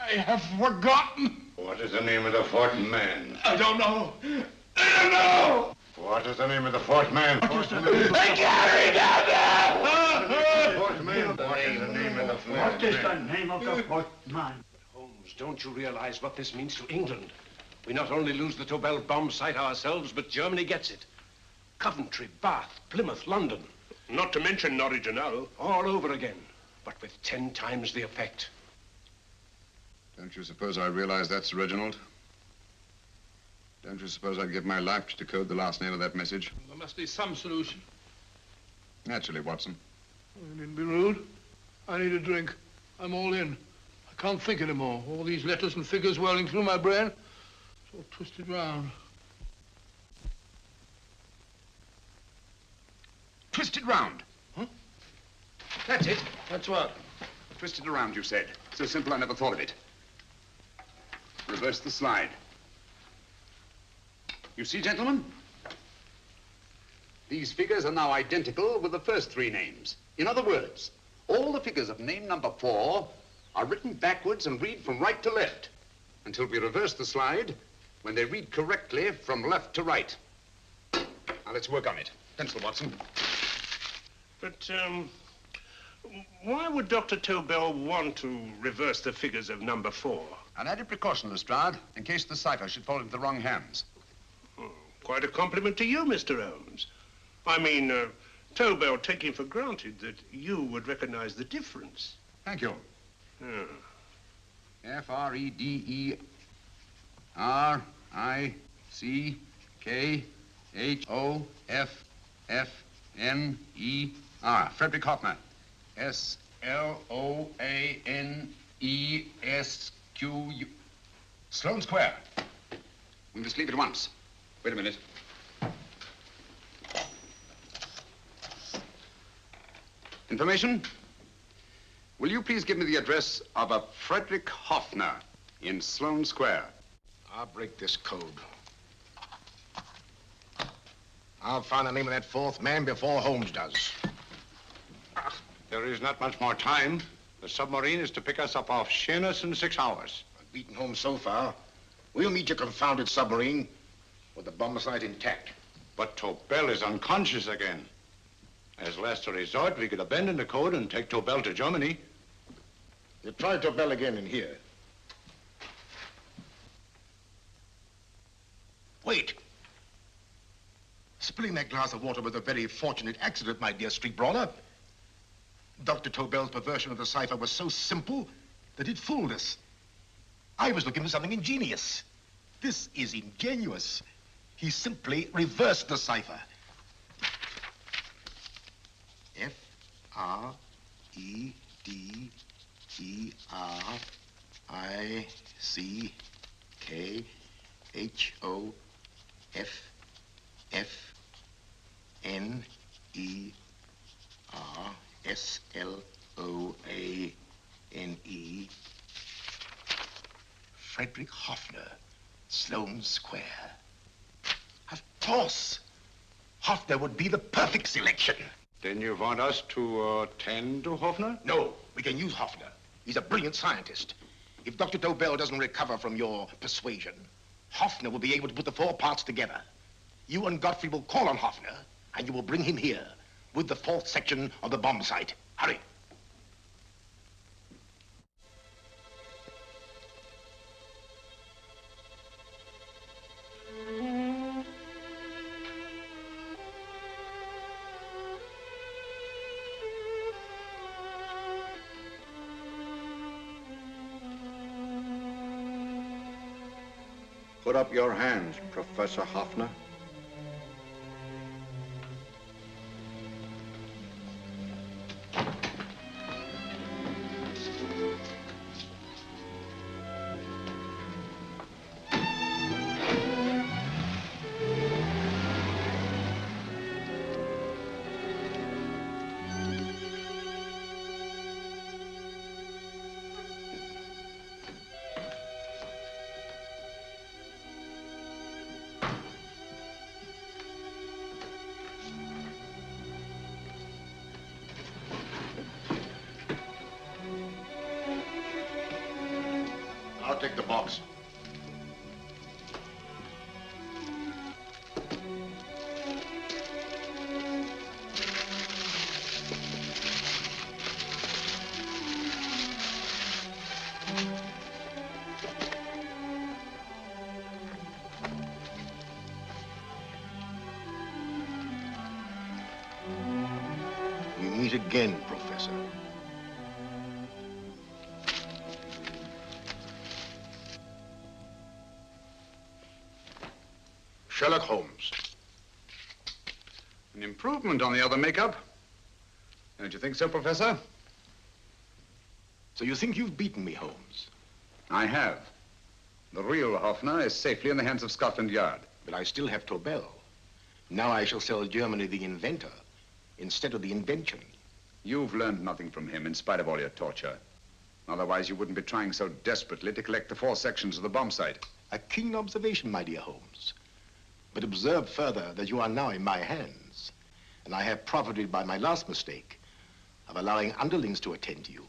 I have forgotten. What is the name of the 4th man? I don't know. I don't know. What is the name of the 4th man? I can't remember. 4th man. What is the name of the 4th man? What is the name of the 4th man? Holmes, don't you realize what this means to England? We not only lose the Tobel bomb site ourselves, but Germany gets it. Coventry, Bath, Plymouth, London. Not to mention Norwich and Hull. All over again, but with 10 times the effect. Don't you suppose I realize that's Reginald? Don't you suppose I'd give my life to decode the last name of that message? There must be some solution. Naturally, Watson. You needn't be rude. I need a drink. I'm all in. I can't think anymore. All these letters and figures whirling through my brain. It's all twisted round. Twisted round. Huh? That's it. That's what? Twisted around, you said. So simple, I never thought of it. Reverse the slide. You see, gentlemen? These figures are now identical with the first 3 names. In other words, all the figures of name number 4 are written backwards and read from right to left until we reverse the slide when they read correctly from left to right. Now, let's work on it. Pencil, Watson. But, why would Dr. Tobel want to reverse the figures of number 4? An added precaution, Lestrade, in case the cipher should fall into the wrong hands. Oh, quite a compliment to you, Mr. Holmes. I mean, Tobel taking for granted that you would recognize the difference. Thank you. Yeah. Frederick-Hoffner. Frederick Hoffner. S-L-O-A-N-E-S-Q-U. Sloane Square. We must leave at once. Wait a minute. Information? Will you please give me the address of a Frederick Hoffner in Sloane Square? I'll break this code. I'll find the name of that fourth man before Holmes does. There is not much more time. The submarine is to pick us up off Sheerness in 6 hours. I've beaten Holmes so far. We'll meet your confounded submarine with the bomb site intact. But Tobel is unconscious again. As last resort, we could abandon the code and take Tobel to Germany. You try Tobel again in here. Wait. Spilling that glass of water was a very fortunate accident, my dear street brawler. Dr. Tobel's perversion of the cipher was so simple that it fooled us. I was looking for something ingenious. This is ingenuous. He simply reversed the cipher. F-R-E-D-E-R-I-C-K-H-O-F-F-N-E-R-S-L-O-A-N-E. Frederick Hoffner, Sloane Square. Of course. Hoffner would be the perfect selection. Then you want us to attend to Hoffner? No, we can use Hoffner. He's a brilliant scientist. If Dr. Tobel doesn't recover from your persuasion, Hoffner will be able to put the 4 parts together. You and Godfrey will call on Hoffner, and you will bring him here with the 4th section of the bomb site. Hurry. Put up your hands, Professor Hoffner. I'll take the box. We meet again, Professor. Sherlock Holmes. An improvement on the other makeup. Don't you think so, Professor? So you think you've beaten me, Holmes? I have. The real Hoffner is safely in the hands of Scotland Yard. But I still have Tobel. Now I shall sell Germany the inventor instead of the invention. You've learned nothing from him in spite of all your torture. Otherwise, you wouldn't be trying so desperately to collect the 4 sections of the bomb site. A keen observation, my dear Holmes. But observe further that you are now in my hands, and I have profited by my last mistake of allowing underlings to attend to you.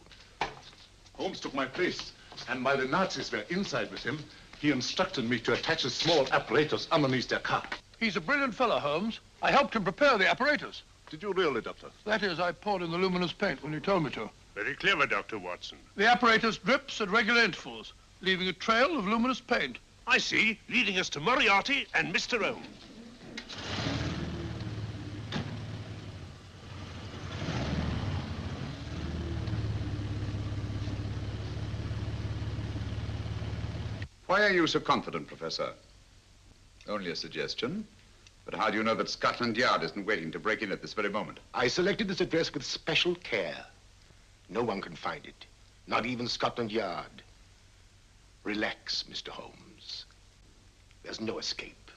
Holmes took my place, and while the Nazis were inside with him, he instructed me to attach a small apparatus underneath their car. He's a brilliant fellow, Holmes. I helped him prepare the apparatus. Did you really, Doctor? That is, I poured in the luminous paint when you told me to. Very clever, Dr. Watson. The apparatus drips at regular intervals. leaving a trail of luminous paint. I see, leading us to Moriarty and Mr. Holmes. Why are you so confident, Professor? Only a suggestion. But how do you know that Scotland Yard isn't waiting to break in at this very moment? I selected this address with special care. No one can find it, not even Scotland Yard. Relax, Mr. Holmes. There's no escape.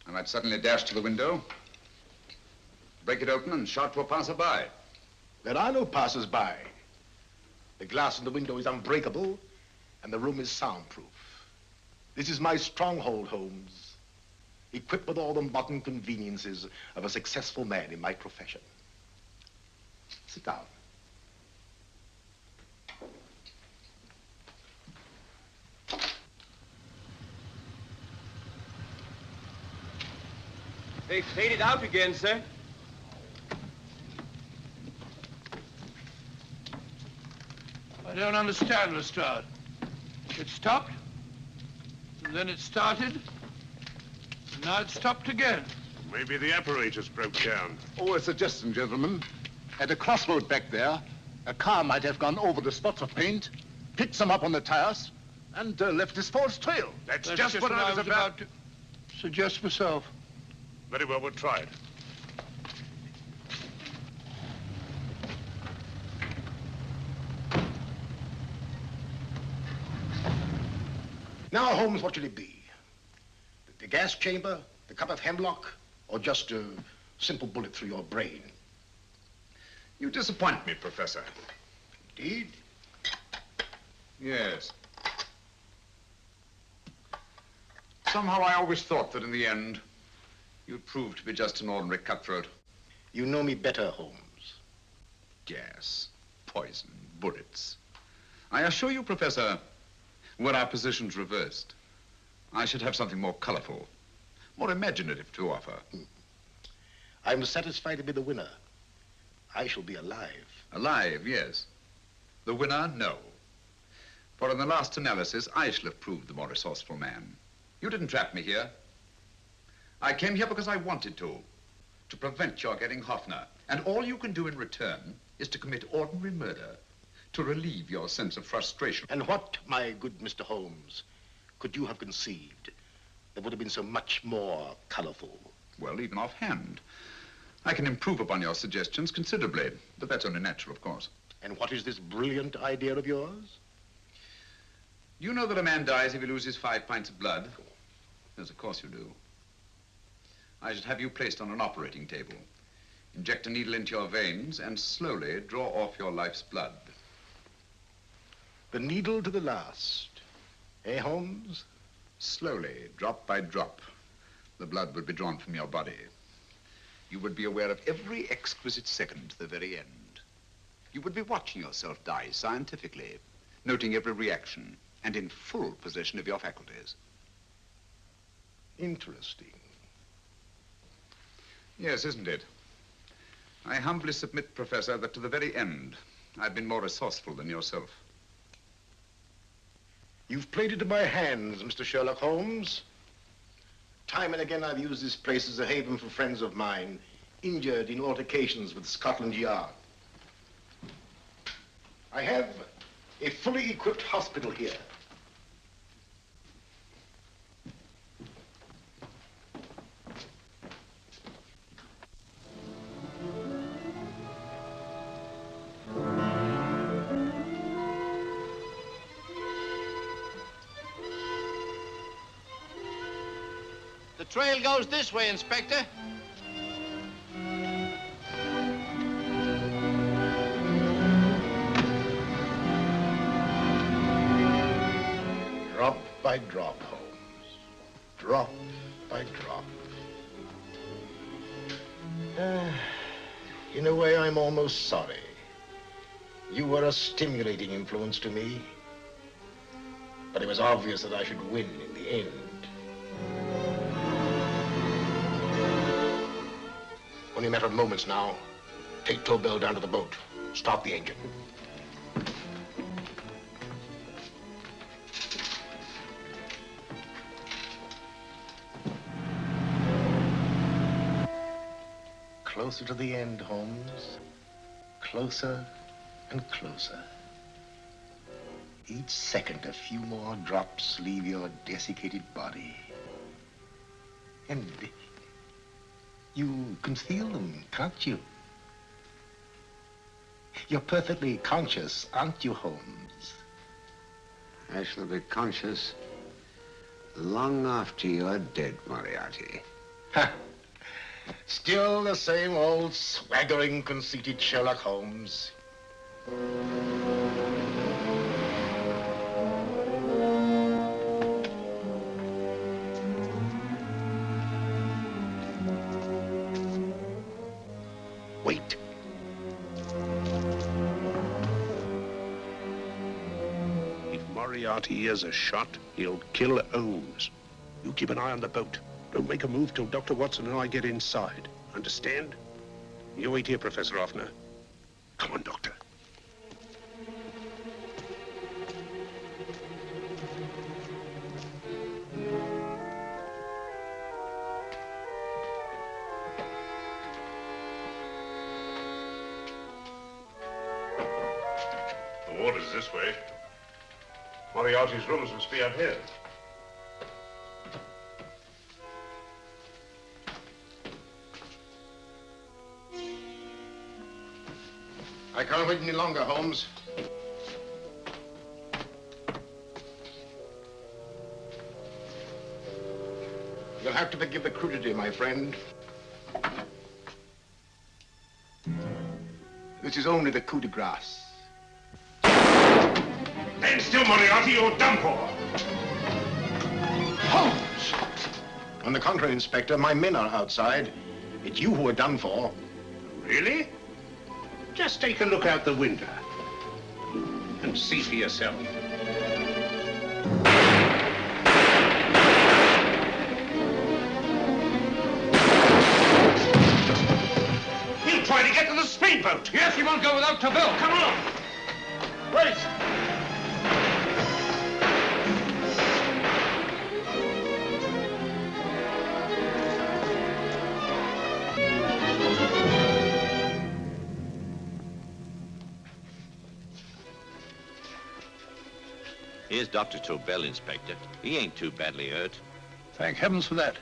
I might suddenly dash to the window, break it open, and shout to a passerby. There are no passers-by. The glass in the window is unbreakable, and the room is soundproof. This is my stronghold, Holmes, equipped with all the modern conveniences of a successful man in my profession. Sit down. They faded out again, sir. I don't understand, Lestrade. It stopped, and then it started, and now it stopped again. Maybe the apparatus broke down. Oh, a suggestion, gentlemen. At a crossroad back there, a car might have gone over the spots of paint, picked some up on the tires, and left this false trail. That's just what I was about to suggest myself. Very well, we'll try it. Now, Holmes, what should it be? The gas chamber, the cup of hemlock, or just a simple bullet through your brain? You disappoint me, Professor. Indeed? Yes. Somehow I always thought that in the end, you'd prove to be just an ordinary cutthroat. You know me better, Holmes. Gas, poison, bullets. I assure you, Professor, were our positions reversed, I should have something more colorful, more imaginative to offer. I'm satisfied to be the winner. I shall be alive. Alive, yes. The winner, no. For in the last analysis, I shall have proved the more resourceful man. You didn't trap me here. I came here because I wanted to prevent your getting Hoffner. And all you can do in return is to commit ordinary murder, to relieve your sense of frustration. And what, my good Mr. Holmes, could you have conceived that would have been so much more colorful? Well, even offhand, I can improve upon your suggestions considerably, but that's only natural, of course. And what is this brilliant idea of yours? You know that a man dies if he loses 5 pints of blood? Yes, of course you do. I should have you placed on an operating table, inject a needle into your veins, and slowly draw off your life's blood. The needle to the last. Eh, Holmes? Slowly, drop by drop, the blood would be drawn from your body. You would be aware of every exquisite second to the very end. You would be watching yourself die scientifically, noting every reaction, and in full possession of your faculties. Interesting. Yes, isn't it? I humbly submit, Professor, that to the very end, I've been more resourceful than yourself. You've played it in my hands, Mr. Sherlock Holmes. Time and again, I've used this place as a haven for friends of mine, injured in altercations with Scotland Yard. I have a fully equipped hospital here. The trail goes this way, Inspector. Drop by drop, Holmes. Drop by drop. In a way, I'm almost sorry. You were a stimulating influence to me. But it was obvious that I should win in the end. Only a matter of moments now. Take Tobel down to the boat. Start the engine. closer to the end, Holmes. Closer and closer. Each second, a few more drops leave your desiccated body. And you can feel them, can't you? You're perfectly conscious, aren't you, Holmes? I shall be conscious long after you're dead, Moriarty. Ha! Still the same old swaggering, conceited Sherlock Holmes. Wait. If Moriarty hears a shot, he'll kill Holmes. You keep an eye on the boat. Don't make a move till Dr. Watson and I get inside. Understand? You wait here, Professor Offner. Come on, Doctor. The water's this way. Moriarty's rooms must be up here. I can't wait any longer, Holmes. You'll have to forgive the crudity, my friend. This is only the coup de grace. Stand still, Moriarty, you're done for. Holmes! On the contrary, Inspector, my men are outside. It's you who are done for. Really? Just take a look out the window and see for yourself. He'll try to get to the speedboat. Yes, he won't go without Tobel. Come on. Wait. Here's Dr. Tobel, Inspector. He ain't too badly hurt. Thank heavens for that.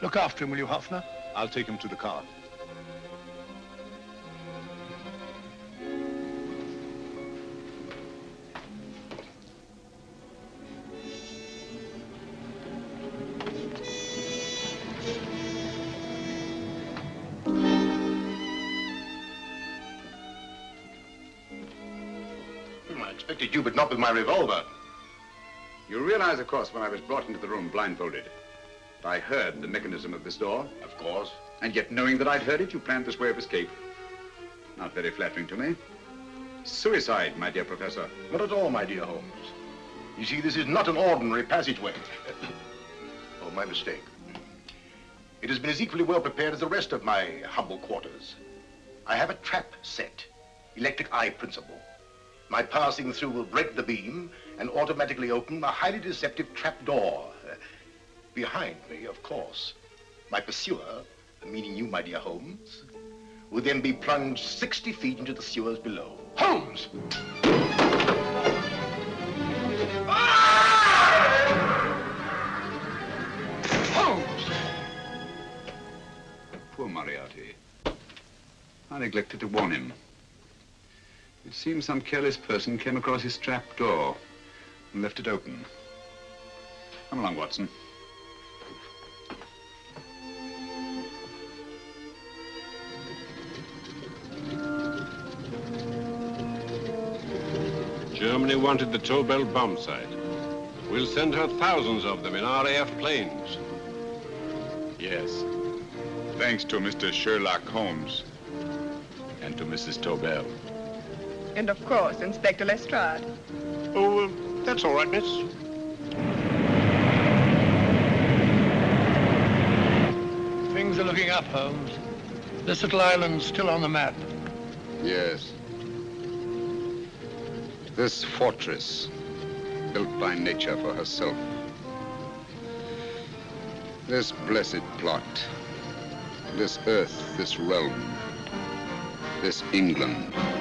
Look after him, will you, Hoffner? I'll take him to the car. I expected you, but not with my revolver. You realize, of course, when I was brought into the room blindfolded, that I heard the mechanism of this door? Of course. And yet, knowing that I'd heard it, you planned this way of escape. Not very flattering to me. Suicide, my dear Professor. Not at all, my dear Holmes. You see, this is not an ordinary passageway. Oh, my mistake. It has been as equally well prepared as the rest of my humble quarters. I have a trap set, electric eye principle. My passing through will break the beam and automatically open a highly deceptive trap door. Behind me, of course, my pursuer, meaning you, my dear Holmes, will then be plunged 60 feet into the sewers below. Holmes! Holmes! Poor Moriarty. I neglected to warn him. It seems some careless person came across his trap door and left it open. Come along, Watson. Germany wanted the Tobel bomb site. We'll send her thousands of them in RAF planes. Yes. Thanks to Mr. Sherlock Holmes and to Mrs. Tobel. And of course, Inspector Lestrade. Oh, that's all right, miss. Things are looking up, Holmes. This little island's still on the map. Yes. This fortress, built by nature for herself. This blessed plot. This earth, this realm, this England.